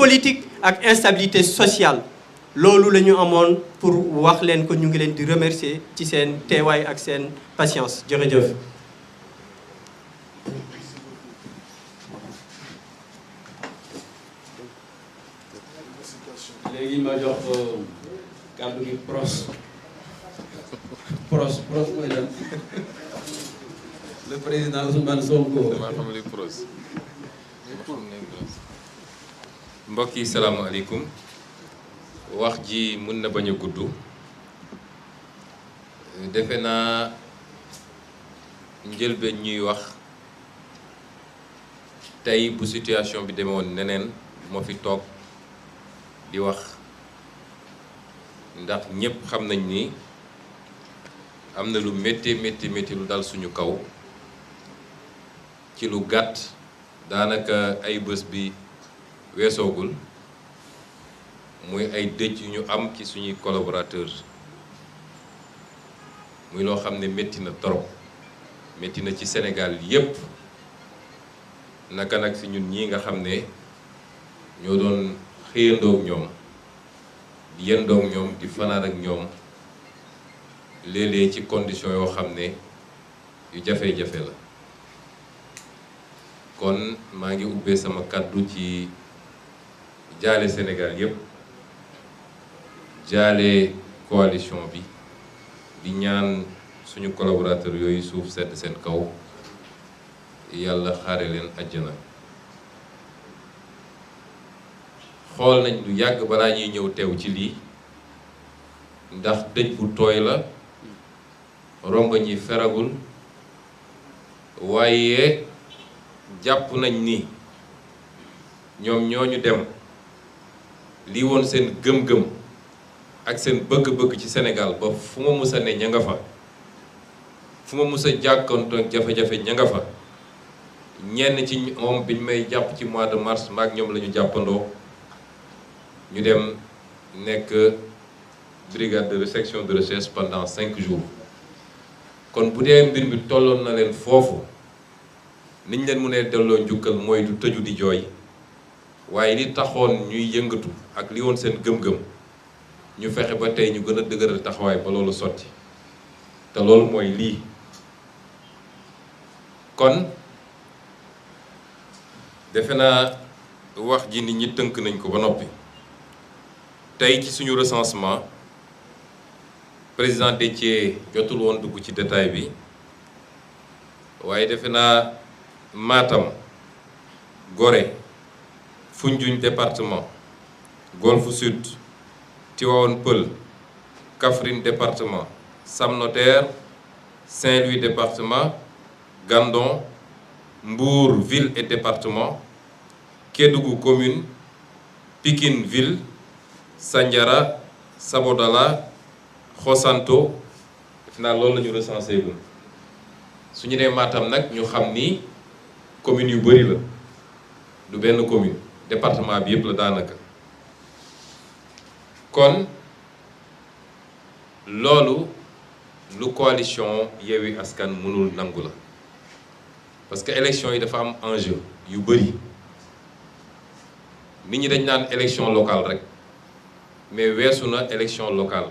politique ak instabilité sociale loolu la ñu amoon pour wax leen ko. ñu ngi leen di remercier ci seen teewaay ak seen patience jërëjëf. léegi ma jox kàddu gi pros mooy lan le président Ousmane Sonko. damaa xam li pros mbokk yi salaamaaleykum. wax ji mën na bañ a gudd. defe naa njëlbeen ñuy wax tey bu situation bi demee woon neneen moo fi toog di wax ndax ñépp xam nañ ni am na lu métti lu dal suñu kaw ci lu gàtt daanaka ay bés bi weesoogul muy ay dëj yu ñu am ci suñuy collaborateurs muy loo xam ne métti na trop métti na ci Sénégal yépp naka nag si ñun ñii nga xam ne ñoo doon xëyandoog ñoom di yendoog ñoom di fanaan ak ñoom léeg-léeg ci condition yoo xam ne yu jafe-jafe la kon maa ngi ubbee sama kàddu ci jaale Sénégal yépp jaale coalition bi di ñaan suñu collaborateur yooyu suuf sedd seen kaw yàlla xaare leen àjjana. xool nañ lu yàgg balaa ñuy ñëw teew ci lii ndax dëj bu tooy la rongo ñi feragul waaye jàpp nañ ni ñoom ñooñu dem lii woon seen gëm-gëm ak seen bëgg-bëgg ci Sénégal ba fu ma musa ne ña nga fa fu ma musa jàkkoonte jafe-jafe ña nga fa ñenn ci moom biñ may jàpp ci mois de mars maak ñoom la ñu jàppandoo ñu dem nekk brigade de section de recherche pendant 5 jours kon bu dee mbir mi tolloon na leen foofu niñ leen mu ne delloo njukkal mooy du tëju di jooy waaye li taxoon ñuy yëngatu ak li woon seen gëm-gëm ñu fexe ba tey ñu gën a dëgëral taxawaay ba loolu sotti te loolu mooy lii kon defe naa wax ji nit ñi tënk nañ ko ba noppi tey ci suñu recensement président Déthié jotul woon dugg ci détail bi waaye defe naa Matam Gorée Foundiougne département Golfe Sud Tivaouane Peulh Kaffrine département Sam Notaire Saint-Louis département Gandon Mbour ville et département Kédougou commune Pikine ville Sandiara Sabodala Xosanto def naa loolu la ñu recensé gun su ñu nee Matam nag ñu xam ni commune yu bari la du benn commune département bi yëpp la daanaka kon loolu lu coalition Yewwi Askan mënul nangu la parce que élection yi dafa am enjeu yu bari nit ñi dañ naan élection locale rek mais weesu na élection locale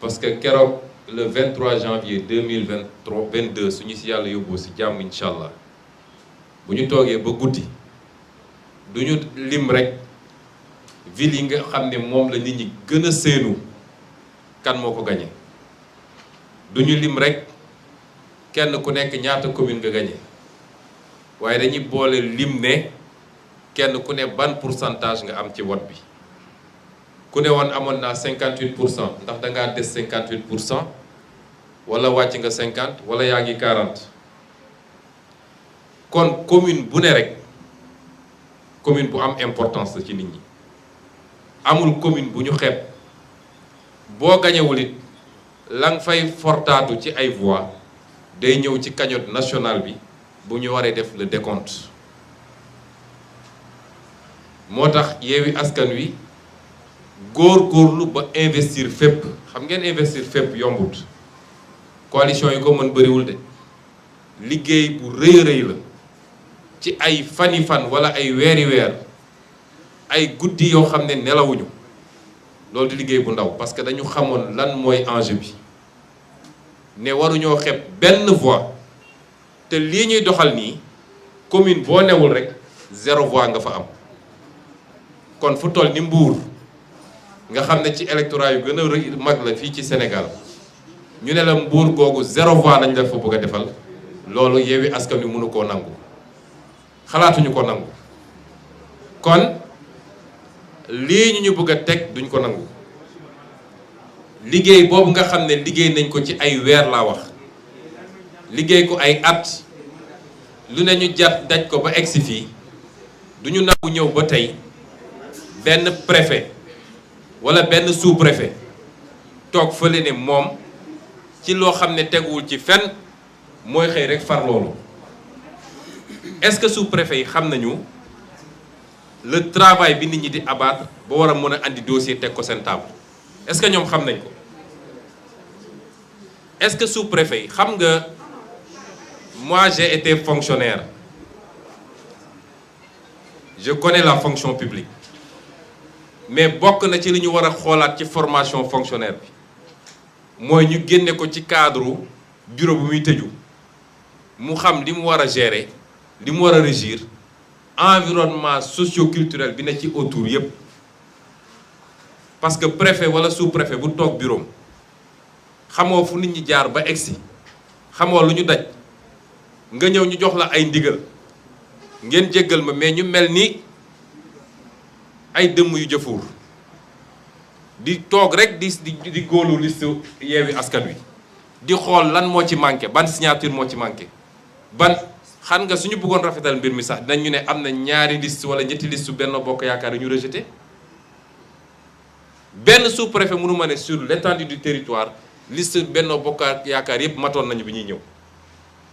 parce que keroog le 23 janvier 2022 suñu si yàlla yóbbu si jàmm incha allah bu ñu toogee ba guddi du ñu lim rek ville yi nga xam ne moom la nit ñi gën a séenu kan moo ko gañe du ñu lim rek kenn ku nekk ñaata commune nga gañe waaye dañuy boole lim ne kenn ku ne ban pourcentage nga am ci vote bi ku ne woon amoon naa 58% ndax dangaa des 58% wala wàcc nga 50 wala yaa ngi 40 kon commune bu ne rek commune bu am importance la ci nit ñi amul commune bu ñu xeeb boo gañewul it la nga fay fortaatu ci ay voix day ñëw ci cagnotte nationale bi bu ñu waree def le décompte moo tax Yewwi Askan Wi góor-góorlu ba investir fépp xam ngeen investir fépp yombut coalition yi ko mën bëriwul de liggéey bu rëy a rëy la ci ay fani fan wala ay weeri weer ay guddi yoo xam ne nelawuñu loolu di liggéey bu ndaw parce que dañu xamoon lan mooy enjeu bi ne waruñoo xeeb benn voix te lii ñuy doxal nii commune boo newul rek 0 voix nga fa am kon fu toll ni Mbour nga xam ne ci électorat yu gën a mag la fii ci Sénégal ñu ne la Mbour googu 0 voix lañ la fa bëgg a defal loolu Yewwi Askan Wi mënu koo nangu xalaatuñu ko nangu kon lii ñu bëgg a teg duñ ko nangu liggéey boobu nga xam ne liggéey nañ ko ci ay weer laa wax liggéey ko ay at lu ne ñu jat daj ko ba egsi fii duñu nangu ñëw ba tey benn préfet wala benn sous-préfet toog fële ne moom ci loo xam ne teguwul ci fenn mooy xëy rek far loolu est-ce que sous-préfet yi xam nañu le travail bi nit ñi di abattre ba war a mën a andi dossier teg ko seen table est-ce que ñoom xam nañ ko est-ce que sous-préfet yi xam nga moi j'ai été fonctionnaire je connais la fonction publique mais bokk na ci li ñu war a xoolaat ci formation fonctionnaire bi mooy ñu génne ko ci cadre bureau bu muy tëju mu xam li mu war a gérer li mu war a régir environnement socio-culturel bi ne ci autour yépp parce que préfet wala sous-préfet bu toog bureau xamoo fu nit ñi jaar ba egsi xamoo lu ñu daj nga ñëw ñu jox la ay ndigal ngeen jéggal ma mais ñu mel ni ay dëmm yu jëfuur di toog rek di góolu liste Yewwi Askan Wi di xool lan moo ci manqué ban signature moo ci manqué ban xam nga suñu bëggoon rafetal mbir mi sax dañ ñu ne am na ñaari liste wala ñetti liste Benno Bokk Yaakaar yu ñu rejeté benn sous-préfet mënu ma ne sur l'étendue du territoire liste Benno Bokk Yaakaar yépp matoon nañu bi ñuy ñëw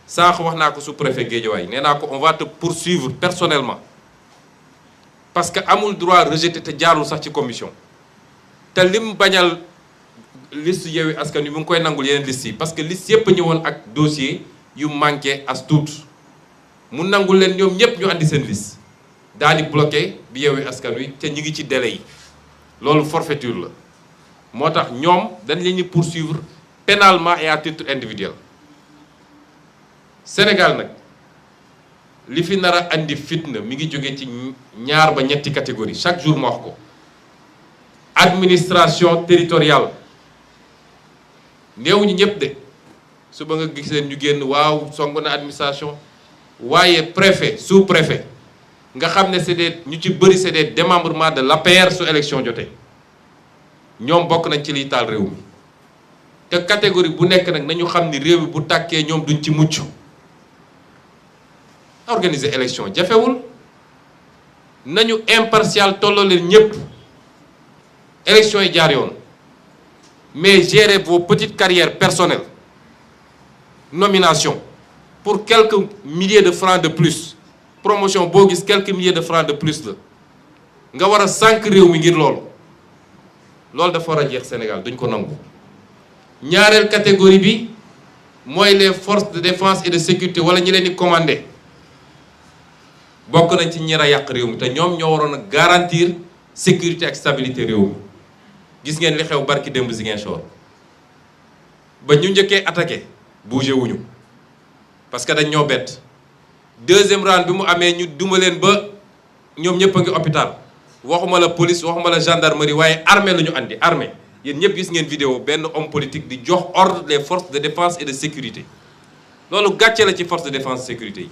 sànq wax naa ko sous-préfet Guédiawaye nee naa ko on va te poursuivre personnellement parce que amul droit rejeté te jaarul sax ci commission te lim bañal liste Yewwi Askan Wi mu ngi koy nangul yeneen liste yi parce que liste yépp ñëwoon ak dossier yu manqué as tuut mu nangul leen ñoom ñépp ñu andi seen liste daal di bloqué bi Yewwi Askan Wi te ñu ngi ci délai yi loolu forfaiture la moo tax ñoom dañ leen di poursuivre pénalement et à titre individuel Sénégal nag li fi nar a andi fitna mi ngi jóge ci ñaar ba ñetti catégorie chaque jour ma wax ko administration territoriale néew ñu ñëpp de suba nga gis leen ñu génn waaw song na administration waaye préfet sous-préfet nga xam ne c'est des ñu ci bëri c'est des démembrements de l'APR su élection jotee ñoom bokk nañ ci liy taal réew mi te catégorie bu nekk nag nañu xam ni réew mi bu tàkkee ñoom duñ ci mucc organiser élection jafewul nañu impartial tolloo leen ñëpp élection yi jaar yoon mais gérer vos petites carrières personnelles nomination pour quelques milliers de francs de plus promotion boo gis quelques milliers de francs de plus la nga war a sànq réew mi ngir loolu dafa war a jeex Sénégal duñ ko nangu. ñaareel catégorie bi mooy les forces de défense et de sécurité wala ñi leen di commander bokk nañ ci ñi a yàq réew mi te ñoom ñoo waroon a garantir sécurité ak stabilité réew mi gis ngeen li xew barki démb Ziguinchor ba ñu njëkkee attaqué bougé wuñu parce que dañ ñoo bett deuxième round bi mu amee ñu duma leen ba ñoom ñëpp a ngi hôpital waxuma la police waxuma la gendarmerie waaye armée la ñu andi armée yéen ñëpp gis ngeen vidéo benn homme politique di jox ordre les forces de défense et de sécurité loolu gàcce la ci force de défense et sécurité yi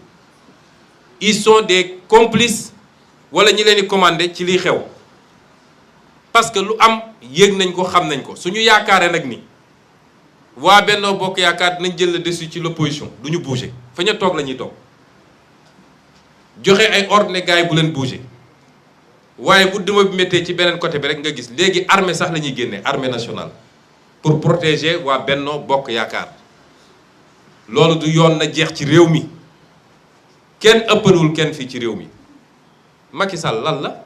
ils sont des complices wala ñi leen di commandé ci liy xew parce que lu am yéeg nañ ko xam nañ ko suñu yaakaaree nag ni waa Benno Bokk Yaakaar dinañ jël le dessus ci l'opposition du ñu bouger fa ñu toog la ñuy toog joxe ay ordre ne gars yi bu leen bouger waaye bu duma bi méttee ci beneen côté bi rek nga gis léegi armée sax la ñuy génne armée nationale pour protéger waa Benno Bokk Yaakaar loolu du yoon na jeex ci réew mi kenn ëppalul kenn fii ci réew mi Macky Sall lan la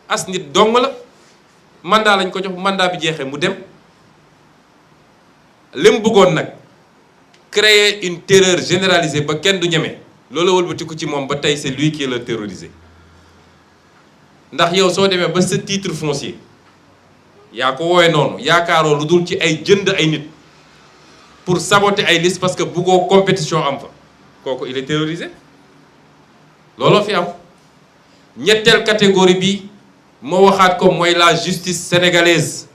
as nit dong la mandat lañ ko jox mandat bi jeexee mu dem li mu bëggoon nag créer une terreur généralisée ba kenn du ñeme loolu wëlbatiku ci moom ba tey c'est lui qui est le terrorisé ndax yow soo demee ba sa titre foncier yaa ko woowee noonu yaakaaroo lu dul ci ay jënd ay nit pour saboter ay liste parce que buggoo compétition am fa kooku il est terrorisé looloo fi am. ñetteel catégorie bi moo waxaat ko mooy la justice sénégalaise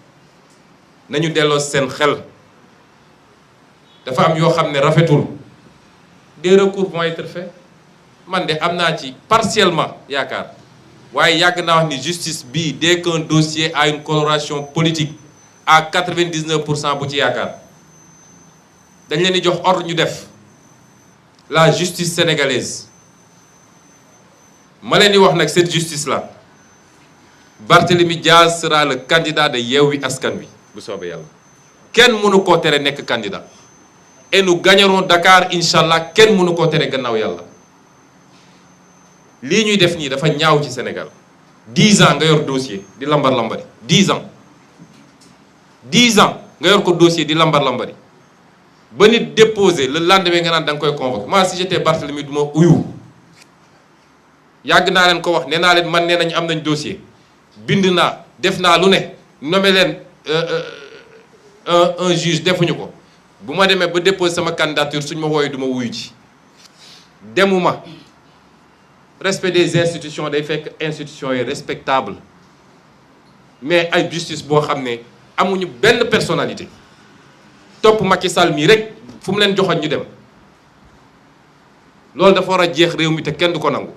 nañu delloo seen xel dafa am yoo xam ne rafetul des recours vont être faits man de am naa ci partiellement yaakaar waaye yàgg naa wax ni justice bii dès qu'un dossier a une coloration politique à 99% bu ci yaakaar dañ leen di jox ordre ñu def la justice sénégalaise ma leen di wax nag cette justice là Barthélémy Diaz sera le candidat de Yewwi Askan Wi bu soobee yàlla kenn mënu koo tere nekk candidat et nous gagnerons Dakar incha allah kenn mënu koo tere gannaaw yàlla lii ñuy def nii dafa ñaaw ci Sénégal 10 ans nga yor dossier di lambar lambari 10 ans nga yor ko dossier di lambar lambari ba nit déposé le lendemain nga naan da nga koy convoquer moi si j'étais Barthélémy du ma uyu yàgg naa leen ko wax nee naa leen man nee nañu am nañ dossier bind naa def naa lu ne nommé leen un juge defuñu ko bu ma demee ba déposé sama candidature suñ ma wooyu du ma wuyu ci demuma respect des institutions day fekk institutions yi respectable mais ay justice boo xam ne amuñu benn personnalité topp Macky Sall mii rek fu mu leen joxoon ñu dem loolu dafa war a jeex réew mi te kenn du ko nangu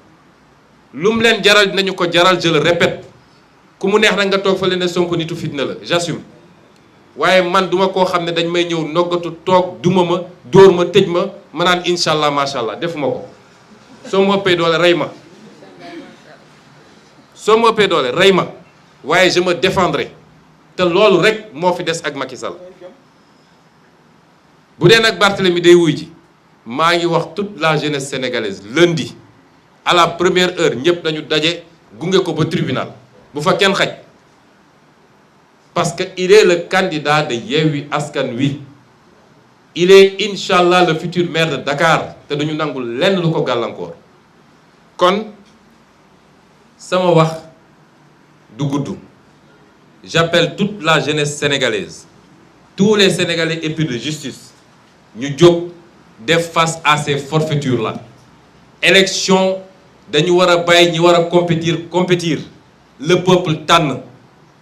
lu mu leen jaral dinañu ko jaral je le répète ku mu neex nag nga toog fa leen ne Sonko nitu fitna la j'assume waaye man duma koo xam ne dañ may ñëw noggatu toog duma ma dóor ma tëj ma ma naan incha allah macha allah defuma ko soo ma ëppee doole rey ma soo ma ëppee doole rey ma waaye je me défendrai te loolu rek moo fi des ak Macky Sall bu dee nag Barthélémy day wuy ji maa ngi wax toute la jeunesse sénégalaise lundi à la première heure ñëpp dañu daje gunge ko ba tribunal bu fa kenn xaj parce que il est le candidat de Yewwi Askan Wi il est inchallah le futur maire de Dakar te duñu nangul lenn lu ko gàllankoor kon sama wax du gudd j'appelle toute la jeunesse sénégalaise tous les Sénégalais épris de justice ñu jóg def face à ces forfaitures là élection dañu war a bàyyi ñi war a compétir le peuple tànn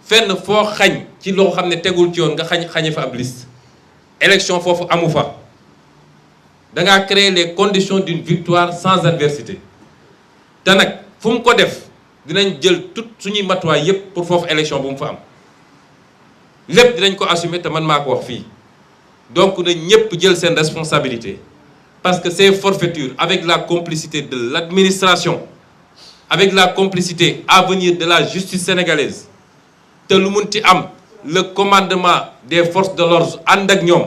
fenn foo xañ ci loo xam ne tegul ci yoon nga xañe fa ab liste élection foofu amu fa dangaa créer les conditions d'une victoire sans adversité te nag fu mu ko def dinañ jël tout suñuy matuwaay yépp pour foofu élection bu mu fa am lépp dinañ ko assumer te man maa ko wax fii donc na ñépp jël seen responsabilité parce que ces forfaitures avec la complicité de l'administration avec la complicité à venir de la justice sénégalaise te lu munti am le commandement des forces de l'ordre ànd ak ñoom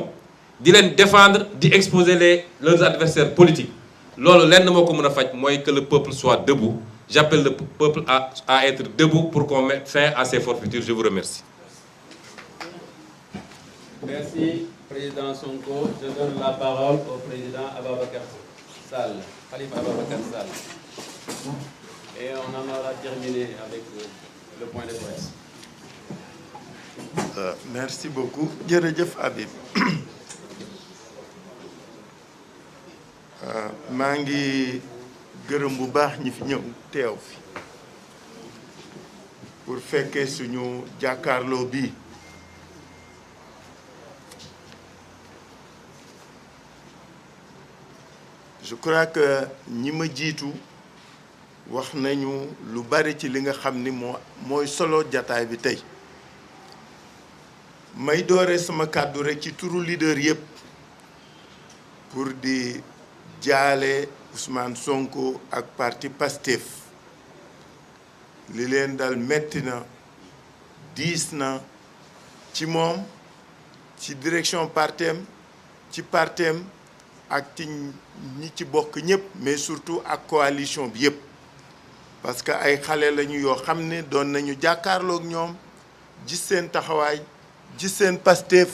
di leen défendre di exposer leurs adversaires politiques loolu lenn moo ko mën a faj mooy que le peuple soit debout j'appelle le peuple à être debout pour qu'on mette fin à ces forfaitures. Je vous remercie. Merci, Président Sonko. Je donne la parole au Président Ababacar Sall, Khalifa Ababacar Sall. Et on en aura terminé avec le point de presse. Merci beaucoup. Jërëjëf Habib. maa ngi gërëm bu baax ñi fi ñëw teew fi pour fekkee suñu jàkkaarloo bi je crois que ñi ma jiitu wax nañu lu bari ci li nga xam ni mooy solo jataay bi tey may doore sama kàddu rek ci turu leader yépp pour di jaale Ousmane Sonko ak parti Pastef li leen dal metti na diis na ci moom ci direction partem ci partem ak ci ñi ci bokk ñépp mais surtout ak coalition bi yépp parce que ay xale lañu yoo xam ne doon nañu jàkkaarloog ñoom gis seen taxawaay gis seen Pastef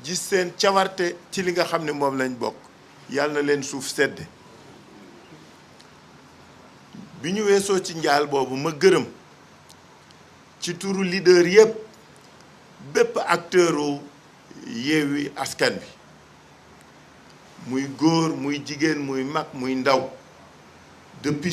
gis seen cawarte ci li nga xam ne moom lañ bokk yàlla na leen suuf sedd bi ñu weesoo ci njaal boobu ma gërëm ci turu leader yépp bépp acteuru Yewwi Askan Wi muy góor muy jigéen muy mag muy ndaw depuis